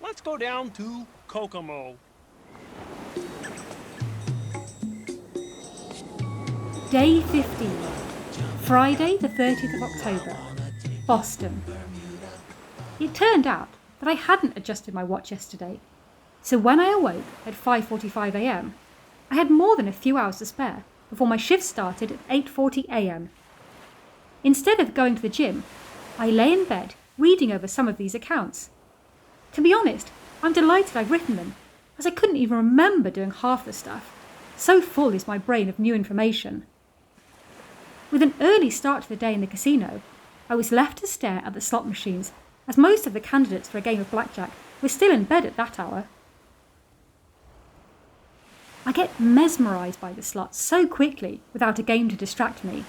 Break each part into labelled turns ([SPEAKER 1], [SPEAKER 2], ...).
[SPEAKER 1] Let's go down to Kokomo.
[SPEAKER 2] Day 15, Friday the 30th of October, Boston. It turned out that I hadn't adjusted my watch yesterday, so when I awoke at 5:45 a.m, I had more than a few hours to spare before my shift started at 8:40 a.m. Instead of going to the gym, I lay in bed reading over some of these accounts. To be honest, I'm delighted I've written them, as I couldn't even remember doing half the stuff. So full is my brain of new information. With an early start to the day in the casino, I was left to stare at the slot machines, as most of the candidates for a game of blackjack were still in bed at that hour. I get mesmerised by the slots so quickly without a game to distract me.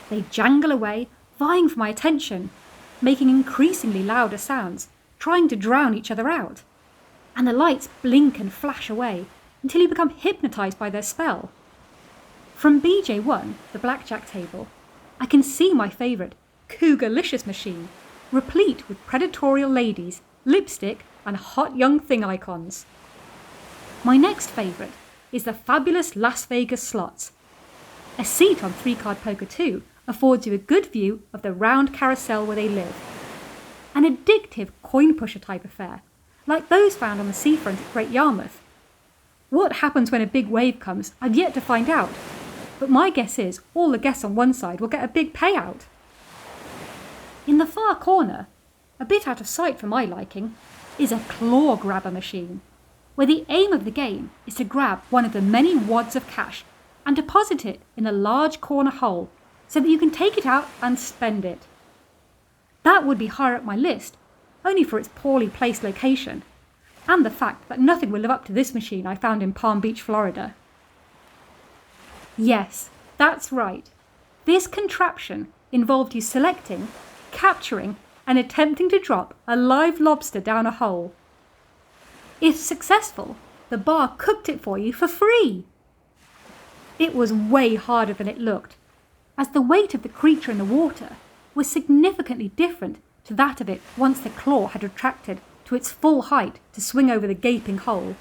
[SPEAKER 2] They jangle away, vying for my attention, making increasingly louder sounds, trying to drown each other out. And the lights blink and flash away until you become hypnotised by their spell. From BJ1, the blackjack table, I can see my favourite, Cougarlicious machine, replete with predatorial ladies, lipstick and hot young thing icons. My next favourite is the fabulous Las Vegas slots. A seat on 3-card poker 2 affords you a good view of the round carousel where they live. An addictive coin pusher type affair, like those found on the seafront at Great Yarmouth. What happens when a big wave comes, I've yet to find out, but my guess is all the guests on one side will get a big payout. In the far corner, a bit out of sight for my liking, is a claw grabber machine, where the aim of the game is to grab one of the many wads of cash and deposit it in a large corner hole so that you can take it out and spend it. That would be higher up my list, only for its poorly placed location, and the fact that nothing will live up to this machine I found in Palm Beach, Florida. Yes, that's right. This contraption involved you selecting, capturing, and attempting to drop a live lobster down a hole. If successful, the bar cooked it for you for free. It was way harder than it looked, as the weight of the creature in the water was significantly different to that of it once the claw had retracted to its full height to swing over the gaping hole.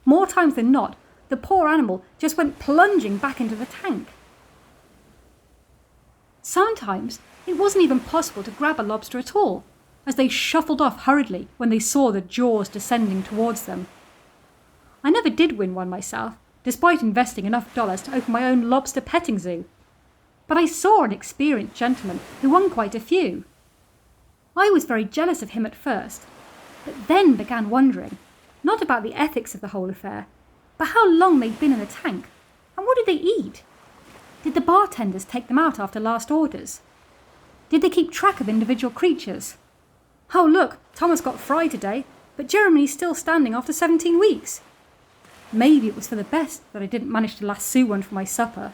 [SPEAKER 2] More times than not, the poor animal just went plunging back into the tank. Sometimes it wasn't even possible to grab a lobster at all, as they shuffled off hurriedly when they saw the jaws descending towards them. I never did win one myself, despite investing enough dollars to open my own lobster petting zoo. But I saw an experienced gentleman who won quite a few. I was very jealous of him at first, but then began wondering, not about the ethics of the whole affair, but how long they'd been in the tank, and what did they eat? Did the bartenders take them out after last orders? Did they keep track of individual creatures? Oh look, Thomas got fried today, but Jeremy's still standing after 17 weeks. Maybe it was for the best that I didn't manage to lasso one for my supper.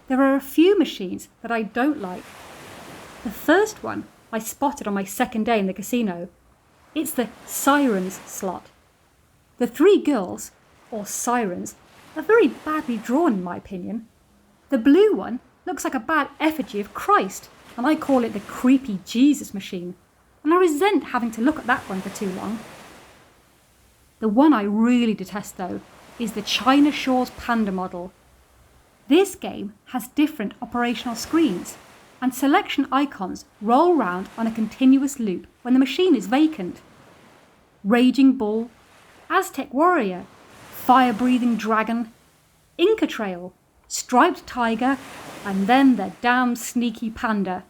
[SPEAKER 2] There are a few machines that I don't like. The first one I spotted on my second day in the casino. It's the Sirens slot. The three girls, or sirens, are very badly drawn in my opinion. The blue one looks like a bad effigy of Christ, and I call it the creepy Jesus machine, and I resent having to look at that one for too long. The one I really detest though is the China Shores Panda model. This game has different operational screens, and selection icons roll round on a continuous loop when the machine is vacant. Raging Bull, Aztec Warrior, Fire-Breathing Dragon, Inca Trail, Striped Tiger, and then the damn sneaky panda.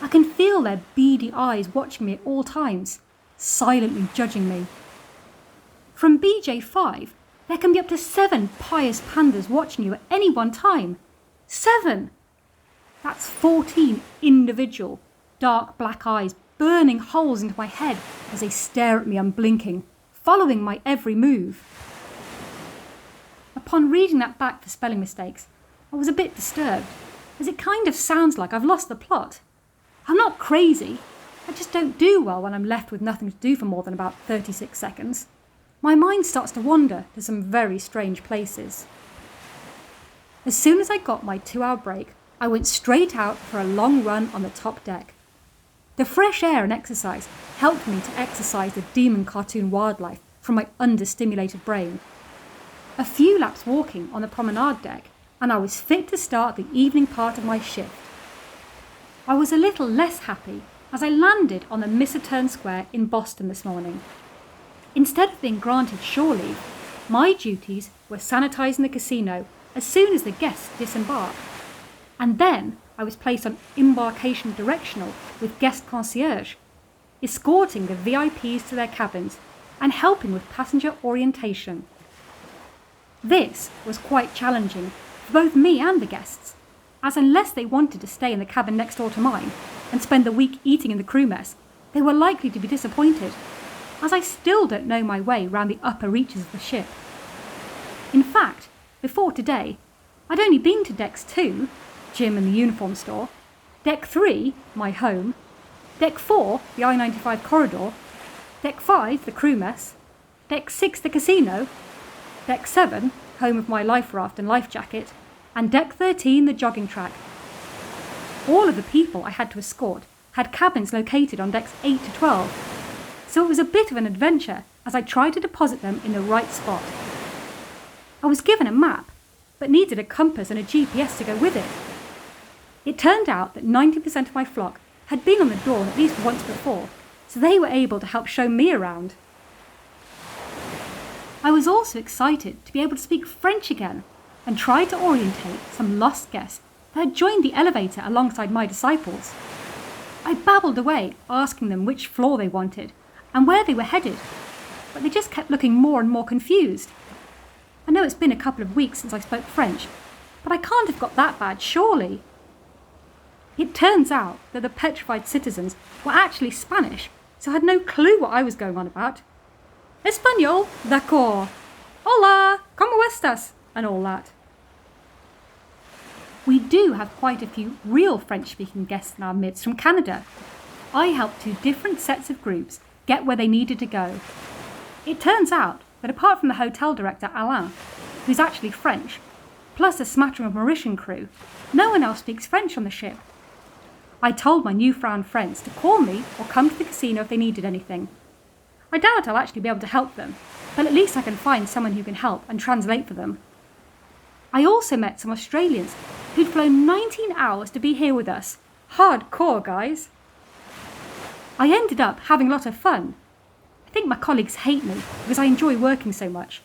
[SPEAKER 2] I can feel their beady eyes watching me at all times, silently judging me. From BJ5, there can be up to 7 pious pandas watching you at any one time. 7! That's 14 individual, dark black eyes burning holes into my head as they stare at me unblinking, following my every move. Upon reading that back for spelling mistakes, I was a bit disturbed, as it kind of sounds like I've lost the plot. I'm not crazy, I just don't do well when I'm left with nothing to do for more than about 36 seconds. My mind starts to wander to some very strange places. As soon as I got my 2-hour break, I went straight out for a long run on the top deck. The fresh air and exercise helped me to exercise the demon cartoon wildlife from my understimulated brain. A few laps walking on the promenade deck, and I was fit to start the evening part of my shift. I was a little less happy as I landed on the Mistletoe Square in Boston this morning. Instead of being granted shore leave, my duties were sanitising the casino as soon as the guests disembarked. And then I was placed on embarkation directional with guest concierge, escorting the VIPs to their cabins and helping with passenger orientation. This was quite challenging for both me and the guests, as unless they wanted to stay in the cabin next door to mine and spend the week eating in the crew mess, they were likely to be disappointed, as I still don't know my way round the upper reaches of the ship. In fact, before today, I'd only been to decks 2, gym and the uniform store, deck 3, my home, deck 4, the I-95 corridor, deck 5, the crew mess, deck 6, the casino, deck 7, home of my life raft and life jacket, and deck 13, the jogging track. All of the people I had to escort had cabins located on decks 8 to 12, so it was a bit of an adventure as I tried to deposit them in the right spot. I was given a map, but needed a compass and a GPS to go with it. It turned out that 90% of my flock had been on the Dawn at least once before, so they were able to help show me around. I was also excited to be able to speak French again and try to orientate some lost guests that had joined the elevator alongside my disciples. I babbled away, asking them which floor they wanted and where they were headed, but they just kept looking more and more confused. I know it's been a couple of weeks since I spoke French, but I can't have got that bad, surely. It turns out that the petrified citizens were actually Spanish, so I had no clue what I was going on about. Español, d'accord. Hola, ¿cómo estás? And all that. We do have quite a few real French-speaking guests in our midst from Canada. I helped 2 different sets of groups get where they needed to go. It turns out that apart from the hotel director Alain, who's actually French, plus a smattering of Mauritian crew, no one else speaks French on the ship. I told my newfound friends to call me or come to the casino if they needed anything. I doubt I'll actually be able to help them, but at least I can find someone who can help and translate for them. I also met some Australians who'd flown 19 hours to be here with us. Hardcore, guys. I ended up having a lot of fun. I think my colleagues hate me because I enjoy working so much.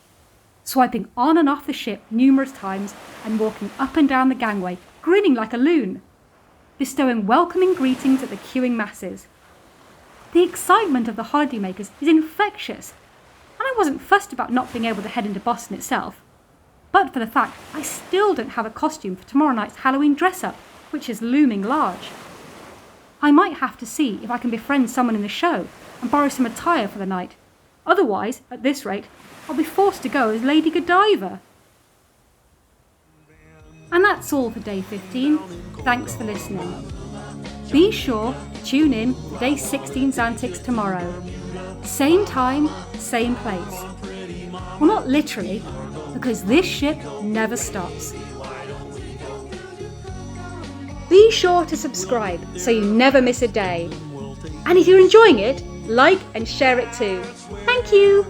[SPEAKER 2] Swiping on and off the ship numerous times and walking up and down the gangway, grinning like a loon. Bestowing welcoming greetings at the queuing masses. The excitement of the holidaymakers is infectious, and I wasn't fussed about not being able to head into Boston itself. But for the fact I still don't have a costume for tomorrow night's Halloween dress-up, which is looming large. I might have to see if I can befriend someone in the show and borrow some attire for the night. Otherwise, at this rate, I'll be forced to go as Lady Godiva. And that's all for day 15. Thanks for listening. Be sure to tune in for day 16's antics tomorrow. Same time, same place. Well, not literally, because this ship never stops. Be sure to subscribe so you never miss a day. And if you're enjoying it, like and share it too. Thank you!